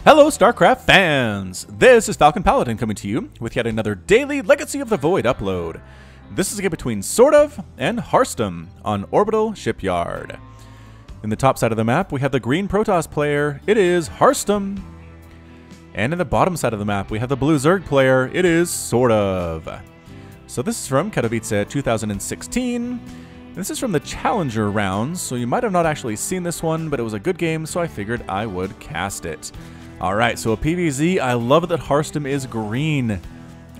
Hello StarCraft fans! This is Falcon Paladin coming to you with yet another daily Legacy of the Void upload. This is a game between SortOf and Harstem on Orbital Shipyard. In the top side of the map we have the green Protoss player, it is Harstem. And in the bottom side of the map we have the blue Zerg player, it is SortOf. So this is from Katowice 2016. This is from the Challenger rounds, so you might have not actually seen this one, but it was a good game, so I figured I would cast it. Alright, so a PvZ, I love that Harstem is green.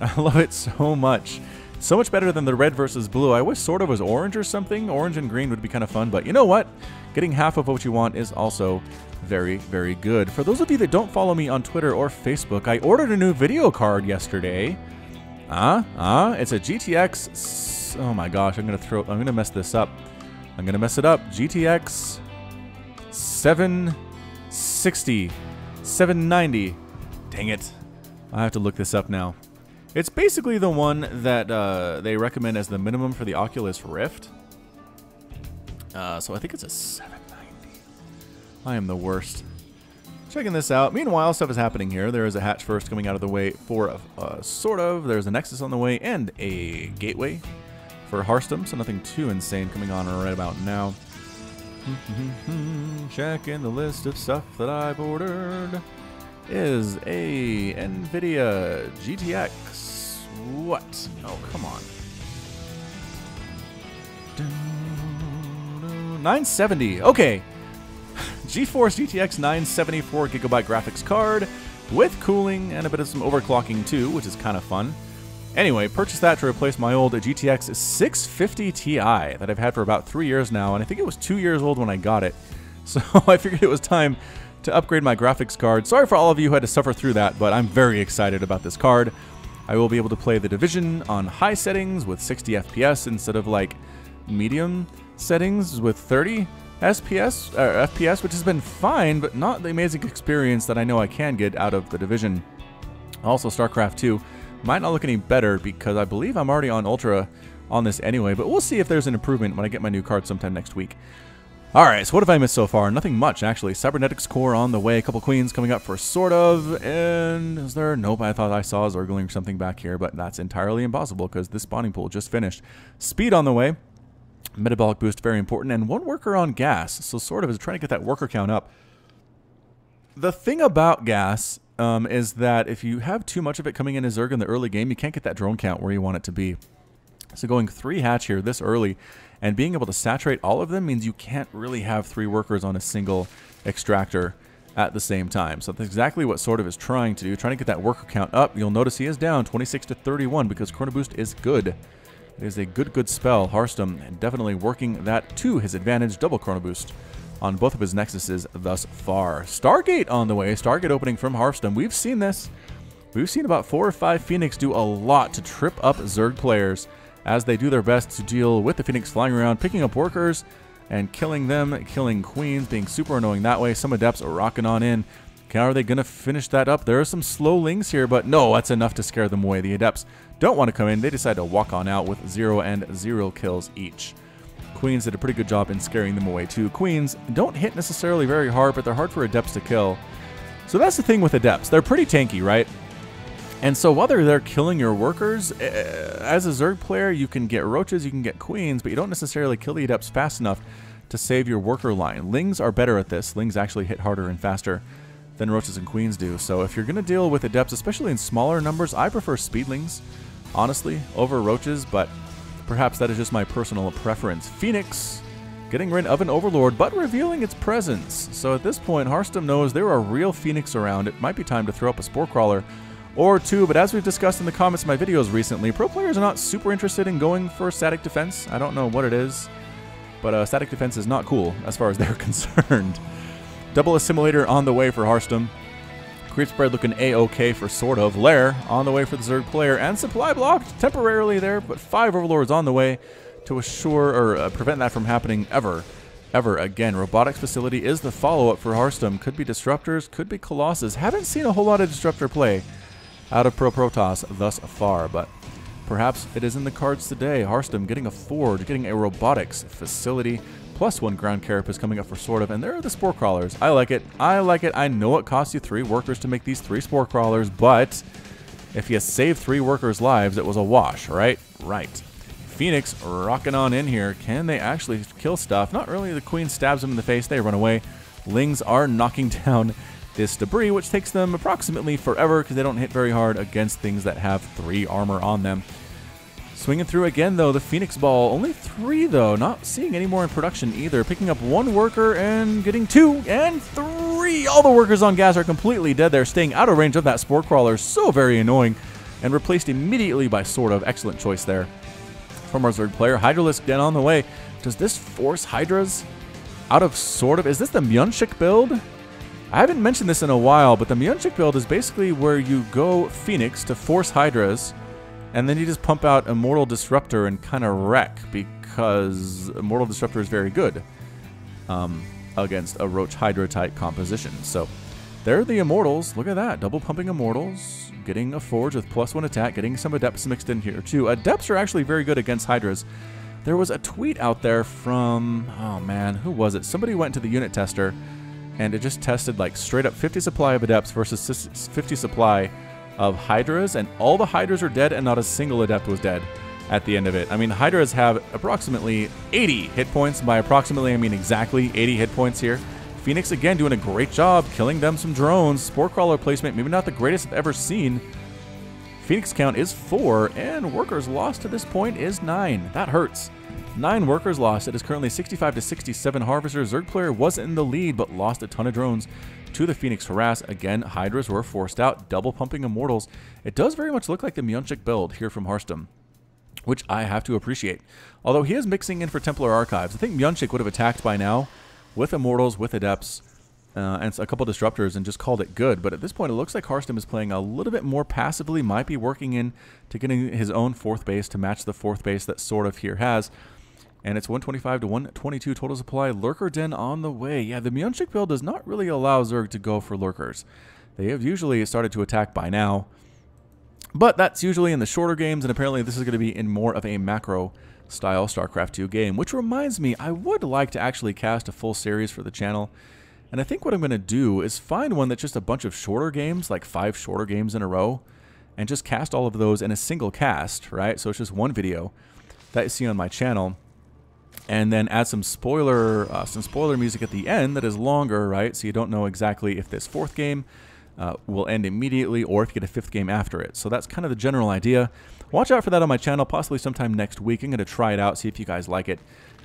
I love it so much. So much better than the red versus blue. I wish SortOf was orange or something. Orange and green would be kind of fun, but you know what? Getting half of what you want is also very, very good. For those of you that don't follow me on Twitter or Facebook, I ordered a new video card yesterday. It's a GTX... Oh my gosh, I'm gonna mess this up. I'm gonna mess it up. GTX 760. 790. Dang it. I have to look this up now. It's basically the one that they recommend as the minimum for the Oculus Rift. So I think it's a 790. I am the worst. Checking this out. Meanwhile, stuff is happening here. There is a hatch first coming out of the way for SortOf. There's a Nexus on the way and a gateway for Harstem. So nothing too insane coming on right about now. Checking the list of stuff that I've ordered. Is a NVIDIA GTX. What? Oh, come on. 970. Okay. GeForce GTX 970 4GB graphics card with cooling and a bit of some overclocking too, which is kind of fun. Anyway, purchased that to replace my old GTX 650 Ti that I've had for about 3 years now, and I think it was 2 years old when I got it. So I figured it was time to upgrade my graphics card. Sorry for all of you who had to suffer through that, but I'm very excited about this card. I will be able to play The Division on high settings with 60 FPS instead of like medium settings with 30 FPS, which has been fine, but not the amazing experience that I know I can get out of The Division. Also, StarCraft 2. Might not look any better because I believe I'm already on Ultra on this anyway, but we'll see if there's an improvement when I get my new card sometime next week. Alright, so what have I missed so far? Nothing much, actually. Cybernetics Core on the way, a couple queens coming up for SortOf, and is there? Nope, I thought I saw Zergling or something back here, but that's entirely impossible because this spawning pool just finished. Speed on the way, metabolic boost very important, and one worker on gas, so SortOf is trying to get that worker count up. The thing about gas is that if you have too much of it coming in as Zerg in the early game, you can't get that drone count where you want it to be. So going 3 hatch here this early and being able to saturate all of them means you can't really have 3 workers on a single extractor at the same time. So that's exactly what SortOf is trying to do, trying to get that worker count up. You'll notice he is down 26 to 31 because Chrono Boost is good. It is a good spell. Harstem definitely working that to his advantage. Double Chrono Boost on both of his Nexuses thus far. Stargate on the way. Stargate opening from Harstem. We've seen this. We've seen about 4 or 5 Phoenix do a lot to trip up Zerg players as they do their best to deal with the Phoenix flying around, picking up workers and killing them, killing queens, being super annoying that way. Some Adepts are rocking on in. How are they going to finish that up? There are some slow lings here, but no, that's enough to scare them away. The Adepts don't want to come in. They decide to walk on out with 0 and 0 kills each. Queens did a pretty good job in scaring them away too. Queens don't hit necessarily very hard, but they're hard for Adepts to kill. So that's the thing with Adepts. They're pretty tanky, right? And so while they're there killing your workers, as a Zerg player, you can get roaches, you can get queens, but you don't necessarily kill the Adepts fast enough to save your worker line. Lings are better at this. Lings actually hit harder and faster than roaches and queens do. So if you're going to deal with Adepts, especially in smaller numbers, I prefer speedlings, honestly, over roaches, but perhaps that is just my personal preference. Phoenix getting rid of an Overlord, but revealing its presence. So at this point, Harstem knows there are real Phoenix around. It might be time to throw up a Spore Crawler or 2, but as we've discussed in the comments of my videos recently, pro players are not super interested in going for static defense. I don't know what it is, but static defense is not cool as far as they're concerned. Double Assimilator on the way for Harstem. Creep spread looking A-OK for SortOf. Lair on the way for the Zerg player, and supply blocked temporarily there, but 5 Overlords on the way to assure or prevent that from happening ever again. Robotics Facility is the follow-up for Harstem. Could be Disruptors, could be Colossus. Haven't seen a whole lot of Disruptor play out of Pro Protoss thus far, but perhaps it is in the cards today. Harstem getting a Forge, getting a Robotics Facility, +1 ground carapace coming up for SortOf, and there are the spore crawlers. I like it. I like it. I know it costs you 3 workers to make these 3 spore crawlers, but if you save 3 workers' lives, it was a wash, right? Right. Phoenix rocking on in here. Can they actually kill stuff? Not really. The Queen stabs them in the face. They run away. Lings are knocking down this debris, which takes them approximately forever because they don't hit very hard against things that have 3 armor on them. Swinging through again, though, the Phoenix Ball. Only 3, though. Not seeing any more in production either. Picking up 1 worker and getting 2 and 3. All the workers on gas are completely dead. They're staying out of range of that Spore Crawler. So very annoying. And replaced immediately by SortOf. Excellent choice there from our Zerg player. Hydralisk dead on the way. Does this force Hydras out of SortOf? Is this the Myunchik build? I haven't mentioned this in a while, but the Myunchik build is basically where you go Phoenix to force Hydras, and then you just pump out Immortal Disruptor and kind of wreck, because Immortal Disruptor is very good against a Roach Hydra type composition. So there are the Immortals. Look at that. Double pumping Immortals, getting a Forge with +1 attack, getting some Adepts mixed in here too. Adepts are actually very good against Hydras. There was a tweet out there from, oh man, who was it? Somebody went to the unit tester and it just tested like straight up 50 supply of Adepts versus 50 supply of Hydras, and all the Hydras are dead and not a single Adept was dead at the end of it. I mean, Hydras have approximately 80 hit points. By approximately, I mean exactly 80 hit points here. Phoenix, again, doing a great job killing them some drones. Spore Crawler placement, maybe not the greatest I've ever seen. Phoenix count is 4, and workers lost to this point is 9. That hurts. 9 workers lost. It is currently 65 to 67 Harvesters. Zerg player was in the lead, but lost a ton of drones to the Phoenix Harass. Again, Hydras were forced out, double pumping Immortals. It does very much look like the Myunchik build here from Harstem, which I have to appreciate. Although he is mixing in for Templar Archives. I think Myunchik would have attacked by now with Immortals, with Adepts, and a couple Disruptors and just called it good. But at this point, it looks like Harstem is playing a little bit more passively, might be working in to getting his own 4th base to match the 4th base that SortOf here has. And it's 125 to 122 total supply. Lurker Den on the way. Yeah, the Myunchik build does not really allow Zerg to go for Lurkers. They have usually started to attack by now, but that's usually in the shorter games, and apparently this is going to be in more of a macro-style StarCraft 2 game, which reminds me, I would like to actually cast a full series for the channel, and I think what I'm going to do is find one that's just a bunch of shorter games, like 5 shorter games in a row, and just cast all of those in a single cast, right? So it's just one video that you see on my channel, and then add some spoiler music at the end that is longer, right? So you don't know exactly if this 4th game will end immediately or if you get a 5th game after it. So that's kind of the general idea. Watch out for that on my channel, possibly sometime next week. I'm going to try it out, see if you guys like it.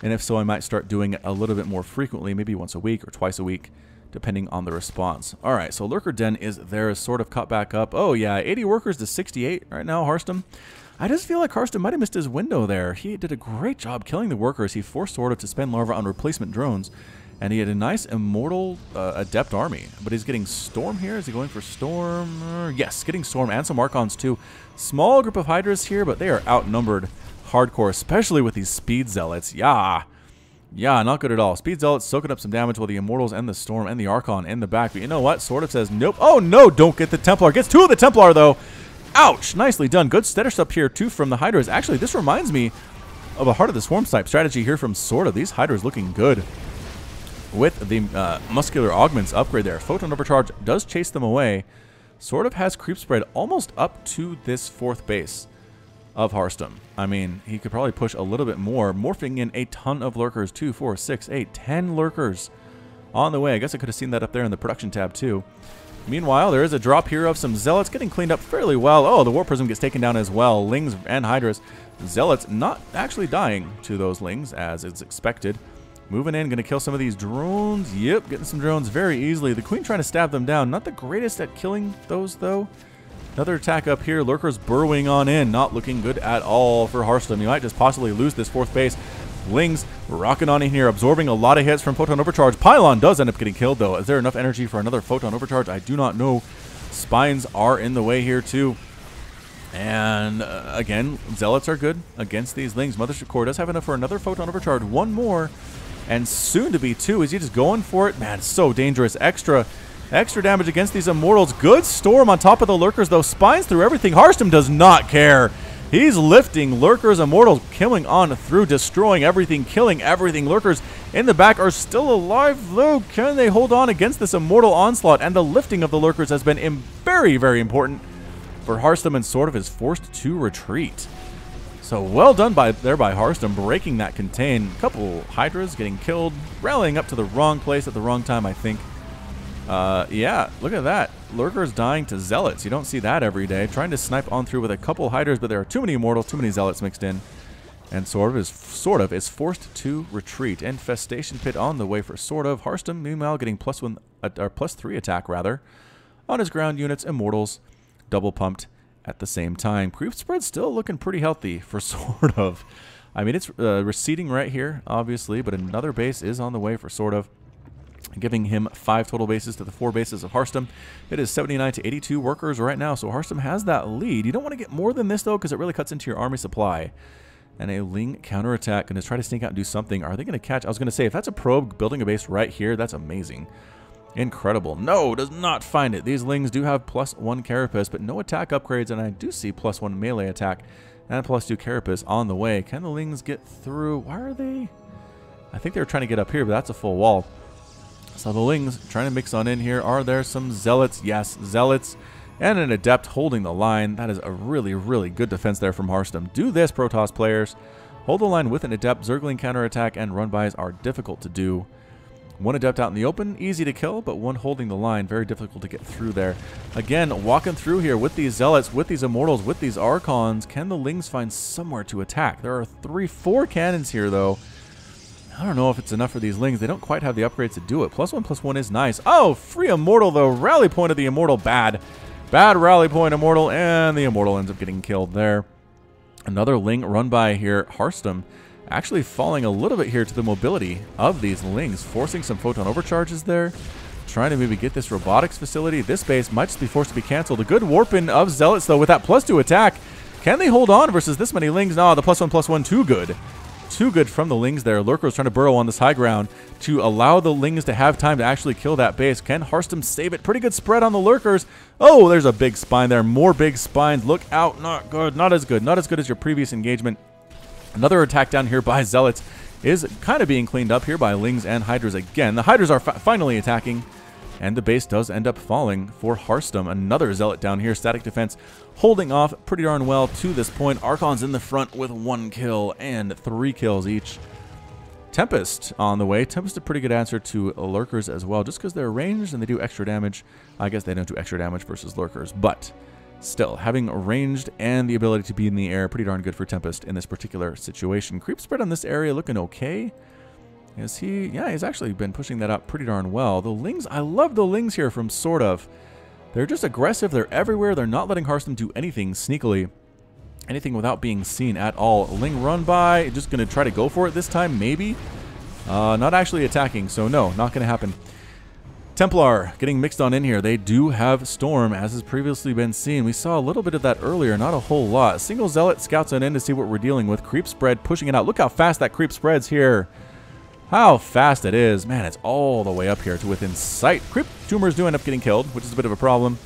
And if so, I might start doing it a little bit more frequently, maybe once a week or twice a week, depending on the response. All right, so Lurker Den is there, is sort of caught back up. Oh yeah, 80 workers to 68 right now, Harstem. I just feel like Harstem might have missed his window there. He did a great job killing the workers. He forced SortOf to spend larva on replacement drones, and he had a nice Immortal Adept army. But he's getting Storm here. Is he going for Storm? Yes, getting Storm and some Archons too. Small group of Hydras here, but they are outnumbered hardcore, especially with these Speed Zealots. Yeah, not good at all. Speed Zealots soaking up some damage while the Immortals and the Storm and the Archon in the back. But you know what? SortOf says nope. Oh no, don't get the Templar. Gets 2 of the Templar though. Ouch! Nicely done. Good status up here, too, from the Hydras. Actually, this reminds me of a Heart of the Swarm type strategy here from SortOf. These Hydras looking good with the Muscular Augments upgrade there. Photon Overcharge does chase them away. SortOf has creep spread almost up to this 4th base of Harstem. I mean, he could probably push a little bit more, morphing in a ton of Lurkers. 2, 4, 6, 8, 10 Lurkers on the way. I guess I could have seen that up there in the production tab, too. Meanwhile, there is a drop here of some Zealots getting cleaned up fairly well. Oh, the War Prism gets taken down as well. Lings and Hydras. Zealots not actually dying to those Lings, as is expected. Moving in, going to kill some of these drones. Yep, getting some drones very easily. The Queen trying to stab them down. Not the greatest at killing those, though. Another attack up here. Lurkers burrowing on in. Not looking good at all for Harstem. You might just possibly lose this 4th base. Lings rocking on in here, absorbing a lot of hits from Photon Overcharge. Pylon does end up getting killed, though. Is there enough energy for another Photon Overcharge? I do not know. Spines are in the way here, too. And, again, Zealots are good against these Lings. Mothership Core does have enough for another Photon Overcharge. 1 more, and soon to be 2. Is he just going for it? Man, it's so dangerous. Extra damage against these Immortals. Good Storm on top of the Lurkers, though. Spines through everything. Harstem does not care. He's lifting Lurkers. Immortals killing on through, destroying everything, killing everything. Lurkers in the back are still alive, though. Can they hold on against this Immortal onslaught? And the lifting of the Lurkers has been very, very important for Harstem, and SortOf is forced to retreat. So well done there by Harstem, breaking that contain. A couple Hydras getting killed, rallying up to the wrong place at the wrong time, I think. Yeah, look at that. Lurkers dying to Zealots. You don't see that every day. Trying to snipe on through with a couple Hydras, but there are too many Immortals, too many Zealots mixed in. And SortOf is forced to retreat. Infestation Pit on the way for SortOf. Harstem, meanwhile, getting +3 attack, rather, on his ground units. Immortals double pumped at the same time. Creep spread still looking pretty healthy for SortOf. I mean, it's receding right here, obviously, but another base is on the way for SortOf, giving him 5 total bases to the 4 bases of Harstem. It is 79 to 82 workers right now, so Harstem has that lead. You don't want to get more than this, though, because it really cuts into your army supply. And a Ling counterattack, going to try to sneak out and do something. Are they going to catch? I was going to say, if that's a probe building a base right here, that's amazing. Incredible. No, does not find it. These Lings do have +1 carapace, but no attack upgrades, and I do see +1 melee attack and +2 carapace on the way. Can the Lings get through? Why are they? I think they were trying to get up here, but that's a full wall. So the Lings trying to mix on in here. Are there some Zealots? Yes, Zealots. And an Adept holding the line. That is a really, really good defense there from Harstem. Do this, Protoss players. Hold the line with an Adept. Zergling counterattack and run-bys are difficult to do. One Adept out in the open, easy to kill, but one holding the line, very difficult to get through there. Again, walking through here with these Zealots, with these Immortals, with these Archons. Can the Lings find somewhere to attack? There are 4 cannons here, though. I don't know if it's enough for these Lings. They don't quite have the upgrades to do it. +1/+1 is nice. Oh, free Immortal, though. Rally point of the Immortal, bad. Bad rally point Immortal, and the Immortal ends up getting killed there. Another Ling run by here. Harstem actually falling a little bit here to the mobility of these Lings, forcing some photon overcharges there. Trying to maybe get this robotics facility. This base might just be forced to be canceled. A good warp-in of Zealots, though, with that +2 attack. Can they hold on versus this many Lings? No, the +1/+1, too good. Too good from the Lings there. Lurkers trying to burrow on this high ground to allow the Lings to have time to actually kill that base. Can Harstem save it? Pretty good spread on the Lurkers. Oh, there's a big spine there. More big spines. Look out. Not good. Not as good. Not as good as your previous engagement. Another attack down here by Zealots is kind of being cleaned up here by Lings and Hydras again. The Hydras are finally attacking, and the base does end up falling for Harstem. Another Zealot down here. Static defense holding off pretty darn well to this point. Archons in the front with 1 kill and 3 kills each. Tempest on the way. Tempest a pretty good answer to Lurkers as well, just because they're ranged and they do extra damage. I guess they don't do extra damage versus Lurkers, but still, having ranged and the ability to be in the air, pretty darn good for Tempest in this particular situation. Creep spread on this area looking okay. Is he? Yeah, he's actually been pushing that up pretty darn well. The Lings, I love the Lings here from SortOf. They're just aggressive. They're everywhere. They're not letting Harstem do anything sneakily. Anything without being seen at all. Ling run by. Just going to try to go for it this time, maybe. Not actually attacking, so no, not going to happen. Templar getting mixed on in here. They do have Storm, as has previously been seen. We saw a little bit of that earlier, not a whole lot. Single Zealot scouts on in to see what we're dealing with. Creep spread pushing it out. Look how fast that creep spreads here. How fast it is. Man, it's all the way up here to within sight. Creep tumors do end up getting killed, which is a bit of a problem.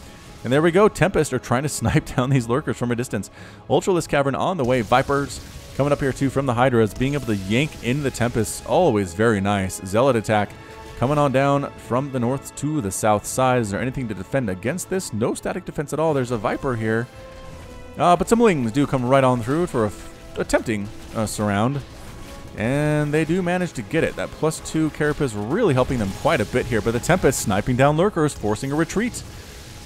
And there we go. Tempest are trying to snipe down these Lurkers from a distance. Ultralisk Cavern on the way. Vipers coming up here too from the Hydras. Being able to yank in the Tempest, always very nice. Zealot attack coming on down from the north to the south side. Is there anything to defend against this? No static defense at all. There's a Viper here. But some Lings do come right on through for a tempting surround. And they do manage to get it. That +2 carapace really helping them quite a bit here. But the Tempest sniping down Lurkers, forcing a retreat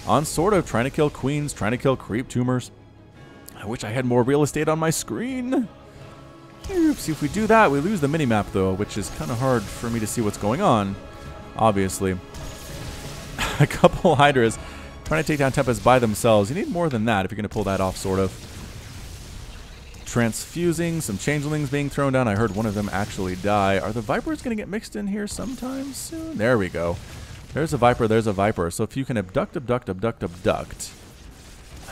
on SortOf, trying to kill Queens, trying to kill creep tumors. I wish I had more real estate on my screen. Oops, if we do that, we lose the minimap, though, which is kind of hard for me to see what's going on, obviously. A couple Hydras trying to take down Tempest by themselves. You need more than that if you're going to pull that off, SortOf. Transfusing, some changelings being thrown down. I heard one of them actually die. Are the Vipers going to get mixed in here sometime soon? There we go. There's a Viper, there's a Viper. So if you can abduct.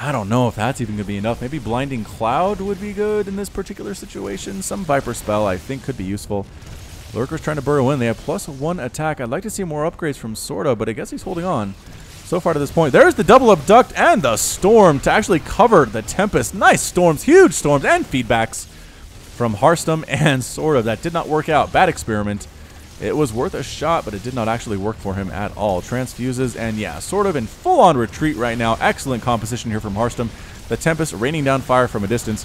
I don't know if that's even going to be enough. Maybe Blinding Cloud would be good in this particular situation. Some Viper spell I think could be useful. Lurkers trying to burrow in. They have +1 attack. I'd like to see more upgrades from SortOf, but I guess he's holding on. so far to this point. There's the double abduct and the storm to actually cover the Tempest. Nice storms, huge storms, and feedbacks from Harstem and SortOf. That did not work out. Bad experiment. It was worth a shot, but it did not actually work for him at all. Transfuses, and yeah, SortOf in full-on retreat right now. Excellent composition here from Harstem. The Tempest raining down fire from a distance.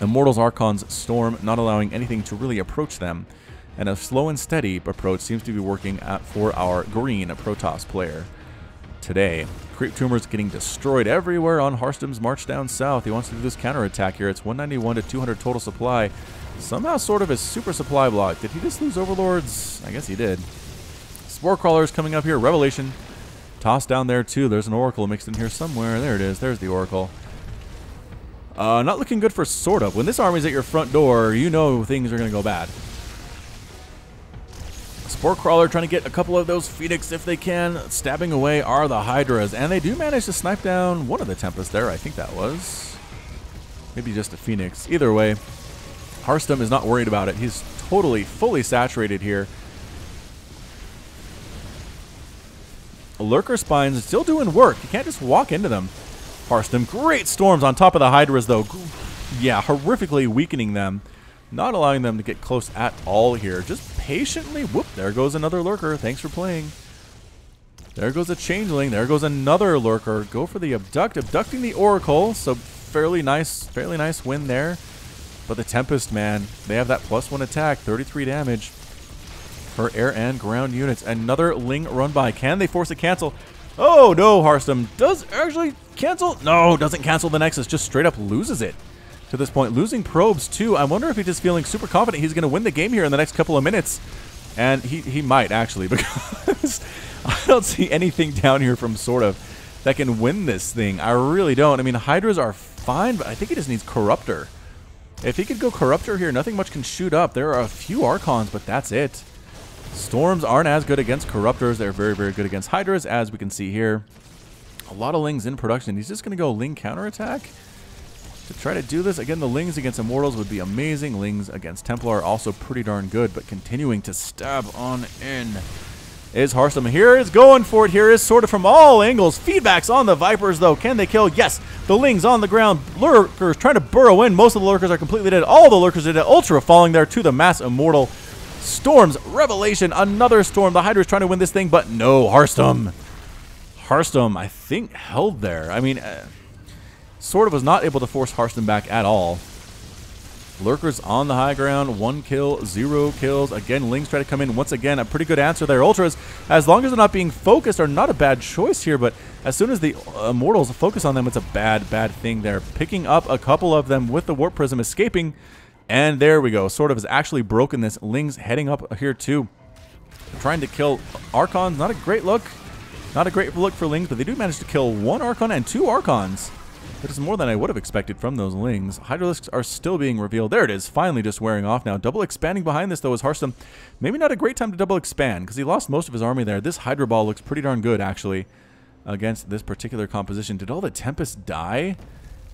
Immortals Archon's storm not allowing anything to really approach them. And a slow and steady approach seems to be working for our green Protoss player today. Creep Tumors getting destroyed everywhere on Harstem's march down south. He wants to do this counterattack here. It's 191 to 200 total supply. Somehow SortOf is super supply block. Did he just lose Overlords? I guess he did. Spore Crawlers coming up here. Revelation. Tossed down there too. There's an Oracle mixed in here somewhere. There it is. There's the Oracle. Not looking good for SortOf. When this army's at your front door, you know things are going to go bad. Spore Crawler trying to get a couple of those Phoenix if they can. Stabbing away are the Hydras. And they do manage to snipe down one of the Tempests there. I think that was. Maybe just a Phoenix. Either way, Harstem is not worried about it. He's totally, fully saturated here. Lurker Spines still doing work. You can't just walk into them. Harstem, great storms on top of the Hydras, though. Yeah, horrifically weakening them. Not allowing them to get close at all here. Just patiently. Whoop, there goes another Lurker. Thanks for playing. There goes a Changeling. There goes another Lurker. Go for the Abduct. Abducting the Oracle. So fairly nice win there. But the Tempest, man, they have that +1 attack. 33 damage for air and ground units. Another Ling run by. Can they force a cancel? Oh, no, Harstem does actually cancel. No, doesn't cancel the Nexus. Just straight up loses it. To this point, losing probes too. I wonder if he's just feeling super confident he's going to win the game here in the next couple of minutes. And he might actually, because I don't see anything down here from SortOf that can win this thing. I really don't. I mean, Hydras are fine, but I think he just needs Corruptor. If he could go Corruptor here, nothing much can shoot up. There are a few Archons, but that's it. Storms aren't as good against Corruptors. They're very, very good against Hydras, as we can see here. A lot of Lings in production. He's just going to go Ling counterattack to try to do this. Again, the Lings against Immortals would be amazing. Lings against Templar also pretty darn good, but continuing to stab on in is Harstem. Here is going for it. Here is SortOf from all angles. Feedbacks on the Vipers, though. Can they kill? Yes. The Lings on the ground. Lurkers trying to burrow in. Most of the Lurkers are completely dead. All the Lurkers are dead. Ultra falling there to the Mass Immortal. Storms. Revelation. Another Storm. The Hydra's trying to win this thing, but no. Harstem, I think, held there. I mean, SortOf was not able to force Harstem back at all. Lurkers on the high ground, 1 kill, 0 kills. Again, Lings try to come in once again. A pretty good answer there. Ultras, as long as they're not being focused, are not a bad choice here, but as soon as the Immortals focus on them, it's a bad thing there. Picking up a couple of them with the Warp Prism, escaping, and there we go. SortOf has actually broken this. Lings heading up here too. Trying to kill Archons, not a great look. Not a great look for Lings, but they do manage to kill 1 Archon and 2 Archons. That is more than I would have expected from those Lings. Hydralisks are still being revealed. There it is, finally just wearing off now. Double expanding behind this, though, is Harstem. Maybe not a great time to double expand, because he lost most of his army there. This Hydra Ball looks pretty darn good, actually, against this particular composition. Did all the Tempests die?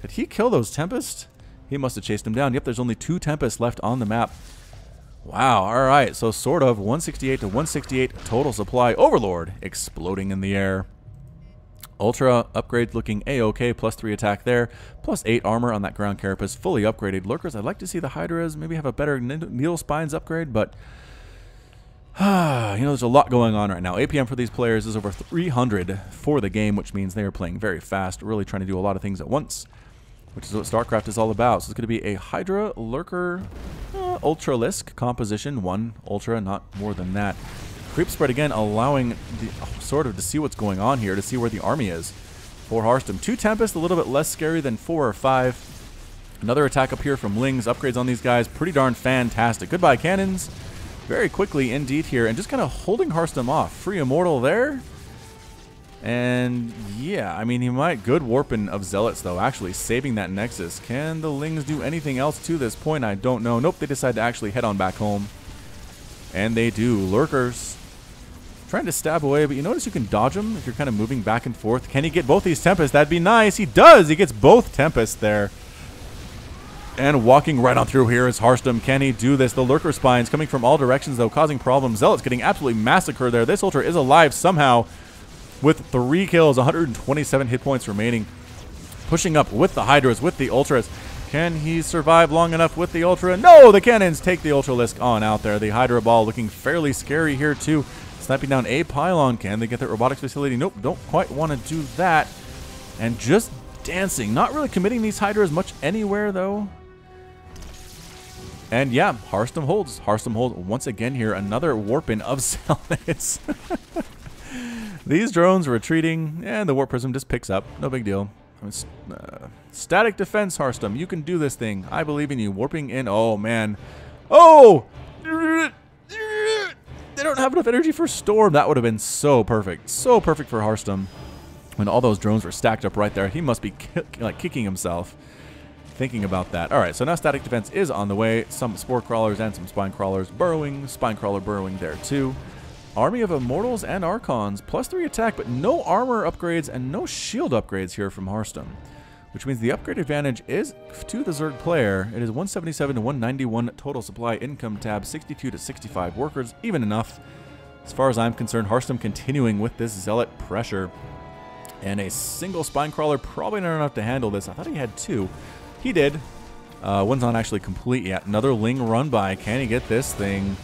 Did he kill those Tempests? He must have chased them down. Yep, there's only 2 Tempests left on the map. Wow, all right, so SortOf 168 to 168 total supply. Overlord exploding in the air. Ultra upgrade looking A-OK, +3 attack there, +8 armor on that ground carapace, fully upgraded. Lurkers, I'd like to see the Hydras maybe have a better Needle Spines upgrade, but you know, there's a lot going on right now. APM for these players is over 300 for the game, which means they are playing very fast, really trying to do a lot of things at once, which is what StarCraft is all about. So it's going to be a Hydra, Lurker, Ultralisk composition, 1 Ultra, not more than that. Creep spread again, allowing the SortOf to see what's going on here, to see where the army is for Harstem. 2 Tempest, a little bit less scary than 4 or 5. Another attack up here from Lings. Upgrades on these guys, pretty darn fantastic. Goodbye cannons, very quickly indeed here, and just kind of holding Harstem off. Free Immortal there. And yeah, I mean, he might good warping of Zealots, though, actually saving that Nexus. Can the Lings do anything else to this point? I don't know. Nope, they decide to actually head on back home. And they do. Lurkers trying to stab away, but you notice you can dodge them if you're kind of moving back and forth. Can he get both these Tempests? That'd be nice. He does. He gets both Tempests there. And walking right on through here is Harstem. Can he do this? The Lurker Spines coming from all directions, though, causing problems. Zealots getting absolutely massacred there. This Ultra is alive somehow. with 3 kills, 127 hit points remaining. Pushing up with the Hydras, with the Ultras. Can he survive long enough with the Ultra? No, the cannons take the Ultralisk on out there. The Hydra Ball looking fairly scary here too. Sniping down a pylon. Can they get that robotics facility? Nope, don't quite want to do that. And just dancing. Not really committing these Hydras much anywhere though. And yeah, Harstem holds. Harstem holds once again here. Another warp-in of Zealots. These drones retreating, and the Warp Prism just picks up. No big deal. Static defense, Harstem. You can do this thing. I believe in you. Warping in. Oh, man. Oh! They don't have enough energy for Storm. That would have been so perfect. So perfect for Harstem. When all those drones were stacked up right there, he must be kicking himself thinking about that. All right, so now static defense is on the way. Some spore crawlers and some spine crawlers burrowing. Spine crawler burrowing there too. Army of Immortals and Archons, +3 attack, but no armor upgrades and no shield upgrades here from Harstem, which means the upgrade advantage is to the Zerg player. It is 177 to 191 total supply income tab, 62 to 65 workers, even enough. As far as I'm concerned, Harstem continuing with this Zealot pressure. And a single spine crawler, probably not enough to handle this. I thought he had 2. He did. One's not actually complete yet. Another Ling run by. Can he get this thing?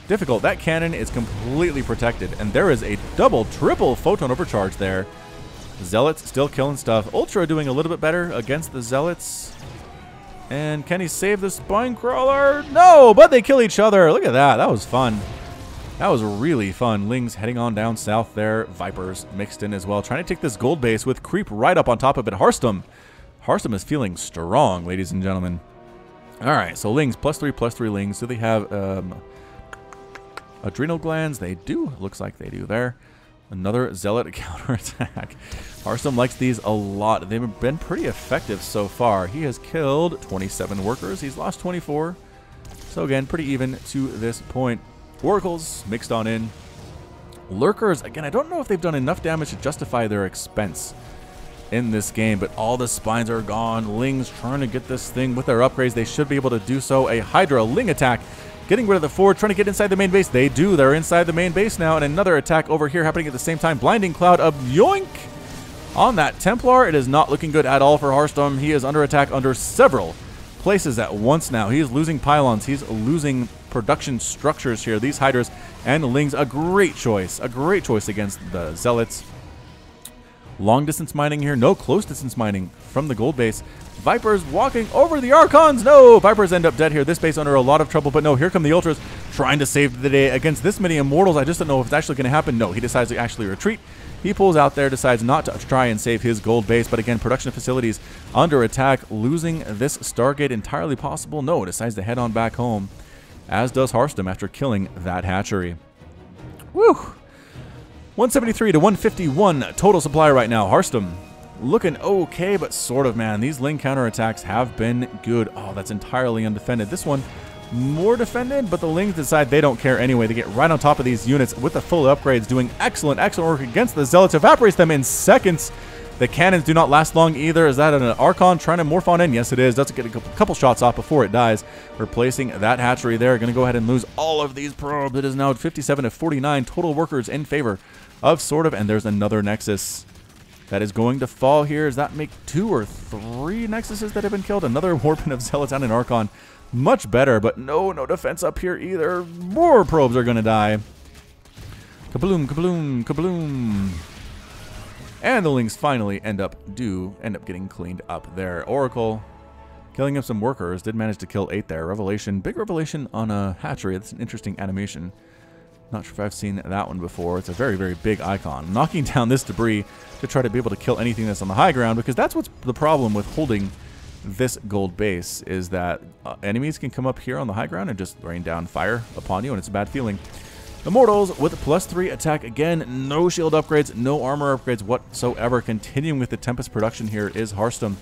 Difficult. That cannon is completely protected, and there is a double, triple photon overcharge there. Zealots still killing stuff. Ultra doing a little bit better against the Zealots. And can he save the spine crawler? No, but they kill each other. Look at that. That was fun. That was really fun. Lings heading on down south there. Vipers mixed in as well. Trying to take this gold base with creep right up on top of it. Harstem is feeling strong, ladies and gentlemen. All right, so Lings, +3 Lings. Do they have adrenal glands? They do. Looks like they do there. Another Zealot counterattack. Harstem likes these a lot. They've been pretty effective so far. He has killed 27 workers. He's lost 24. So again, pretty even to this point. Oracles mixed on in. Lurkers, again, I don't know if they've done enough damage to justify their expense in this game, but all the spines are gone. Lings trying to get this thing with their upgrades. They should be able to do so. A Hydra Ling attack. Getting rid of the Ford, trying to get inside the main base. They do. They're inside the main base now. And another attack over here happening at the same time. Blinding Cloud of yoink on that Templar. It is not looking good at all for Harstem. He is under attack under several places at once now. He is losing pylons. He's losing production structures here. These Hydras and Lings, a great choice. A great choice against the Zealots. Long distance mining here. No close distance mining from the gold base. Vipers walking over the Archons. No, Vipers end up dead here. This base under a lot of trouble, but no, here come the Ultras trying to save the day against this many Immortals. I just don't know if it's actually going to happen. No, he decides to actually retreat. He pulls out there, decides not to try and save his gold base, but again, production facilities under attack. Losing this Stargate entirely possible? No, decides to head on back home, as does Harstem after killing that hatchery. Woo! 173 to 151 total supply right now. Harstem looking okay, but sort of, man. These Ling counterattacks have been good. Oh, that's entirely undefended. This one more defended, but the Lings decide they don't care anyway. They get right on top of these units with the full upgrades, doing excellent work against the Zealots. Evaporates them in seconds. The cannons do not last long either. Is that an Archon trying to morph on in? Yes, it is. Does get a couple shots off before it dies. Replacing that hatchery there. Going to go ahead and lose all of these probes. It is now 57 to 49 total workers in favor of SortOf, and there's another Nexus that is going to fall here. Does that make 2 or 3 Nexuses that have been killed? Another Warpin of Zealots and an Archon. Much better, but no defense up here either. More probes are going to die. Kabloom, kabloom, kabloom. And the Lings finally end up getting cleaned up there. Oracle killing up some workers. Did manage to kill 8 there. Revelation. Big revelation on a hatchery. That's an interesting animation. Not sure if I've seen that one before. It's a very, very big icon. Knocking down this debris to try to be able to kill anything that's on the high ground, because that's what's the problem with holding this gold base, is that enemies can come up here on the high ground and just rain down fire upon you, and it's a bad feeling. Immortals with +3 attack again. No shield upgrades, no armor upgrades whatsoever. Continuing with the Tempest production here is Harstem.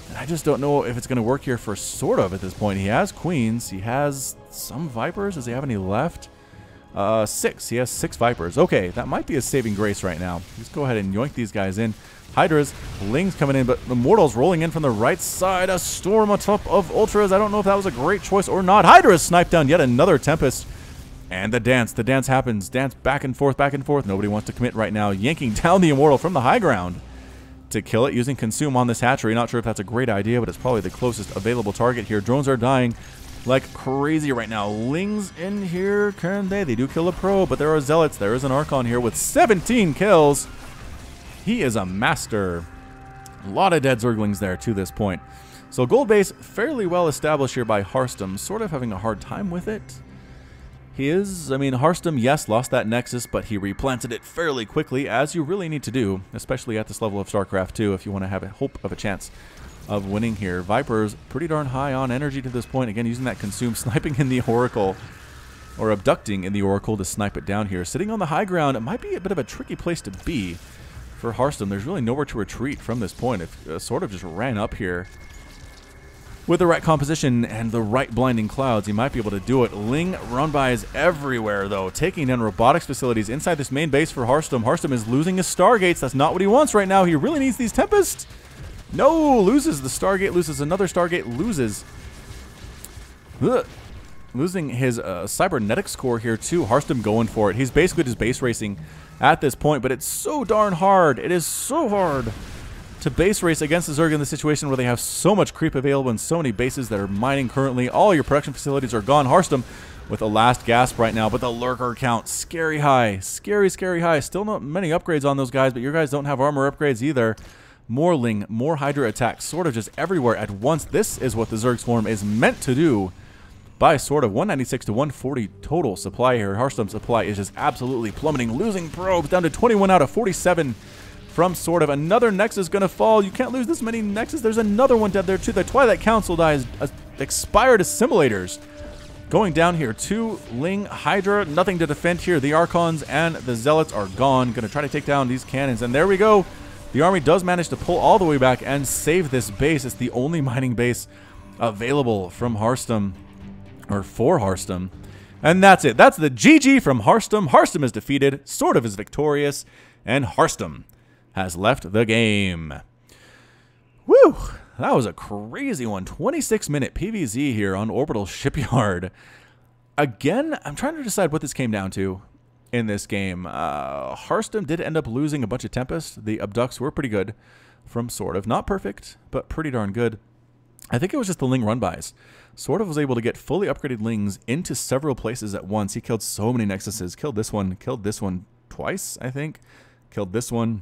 And I just don't know if it's going to work here for SortOf at this point. He has Queens. He has some Vipers. Does he have any left? 6. He has 6 Vipers. Okay, that might be a saving grace right now. Let's go ahead and yoink these guys in. Hydras, Lings coming in, but Immortals rolling in from the right side. A Storm on top of Ultras. I don't know if that was a great choice or not. Hydras sniped down yet another Tempest. And the dance happens. Dance back and forth, back and forth. Nobody wants to commit right now. Yanking down the Immortal from the high ground to kill it using Consume on this hatchery. Not sure if that's a great idea, but it's probably the closest available target here. Drones are dying like crazy right now. Lings in here, can they? They do kill a probe, but there are Zealots. There is an Archon here with 17 kills. He is a master. A lot of dead Zerglings there to this point. So gold base fairly well established here by Harstem. Sort of having a hard time with it. He is, I mean, Harstem, yes, lost that Nexus, but he replanted it fairly quickly, as you really need to do, especially at this level of StarCraft 2, if you want to have a hope of a chance of winning here. Viper's pretty darn high on energy to this point. Again, using that Consume, sniping in the Oracle, or abducting in the Oracle to snipe it down here. Sitting on the high ground, it might be a bit of a tricky place to be for Harstem. There's really nowhere to retreat from this point. It sort of just ran up here. With the right composition and the right blinding clouds, you might be able to do it. Ling run-bys everywhere, though, taking down robotics facilities inside this main base for Harstem. Harstem is losing his Stargates. That's not what he wants right now. He really needs these Tempests. No, loses the Stargate, loses another Stargate, loses. Ugh. Losing his cybernetics core here, too. Harstem going for it. He's basically just base racing at this point, but it's so darn hard. It is so hard to base race against the Zerg in the situation where they have so much creep available and so many bases that are mining currently. All your production facilities are gone. Harstem with a last gasp right now, but the lurker count, scary high. Scary, scary high. Still not many upgrades on those guys, but your guys don't have armor upgrades either. More Ling, more Hydra attacks, sort of just everywhere at once. This is what the Zerg Swarm is meant to do by sort of 196 to 140 total supply here. Harstem's supply is just absolutely plummeting, losing probes down to 21 out of 47 from sort of. Another Nexus going to fall. You can't lose this many Nexus. There's another one dead there too. The Twilight Council dies. Expired assimilators going down here. 2 Ling, Hydra, nothing to defend here. The Archons and the Zealots are gone. Going to try to take down these cannons. And there we go. The army does manage to pull all the way back and save this base. It's the only mining base available from Harstem, or for Harstem. And that's it. That's the GG from Harstem. Harstem is defeated. SortOf is victorious. And Harstem has left the game. Woo! That was a crazy one. 26-minute PvZ here on Orbital Shipyard. Again, I'm trying to decide what this came down to in this game. Harstem did end up losing a bunch of Tempest. The Abducts were pretty good from SortOf. Not perfect, but pretty darn good. I think it was just the Ling run-bys. SortOf was able to get fully upgraded Lings into several places at once. He killed so many Nexuses. Killed this one twice, I think. Killed this one.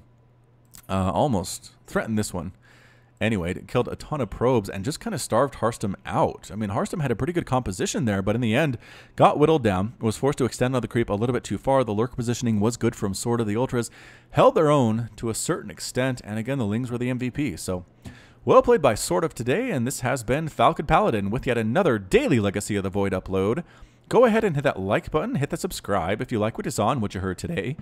Almost threatened this one. Anyway, it killed a ton of probes and just kind of starved Harstem out. I mean, Harstem had a pretty good composition there, but in the end, got whittled down, was forced to extend on the creep a little bit too far. The lurk positioning was good from SortOf. The Ultras held their own to a certain extent, and again, the Lings were the MVP. So, well played by SortOf today, and this has been Falcon Paladin with yet another daily Legacy of the Void upload. Go ahead and hit that like button, hit the subscribe if you like what you saw and what you heard today.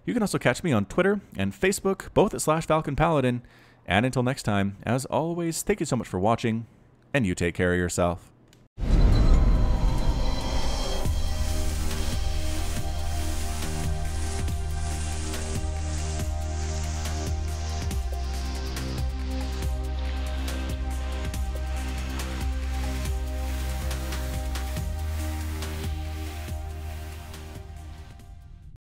You can also catch me on Twitter and Facebook, both at /Falcon Paladin. And until next time, as always, thank you so much for watching, and you take care of yourself.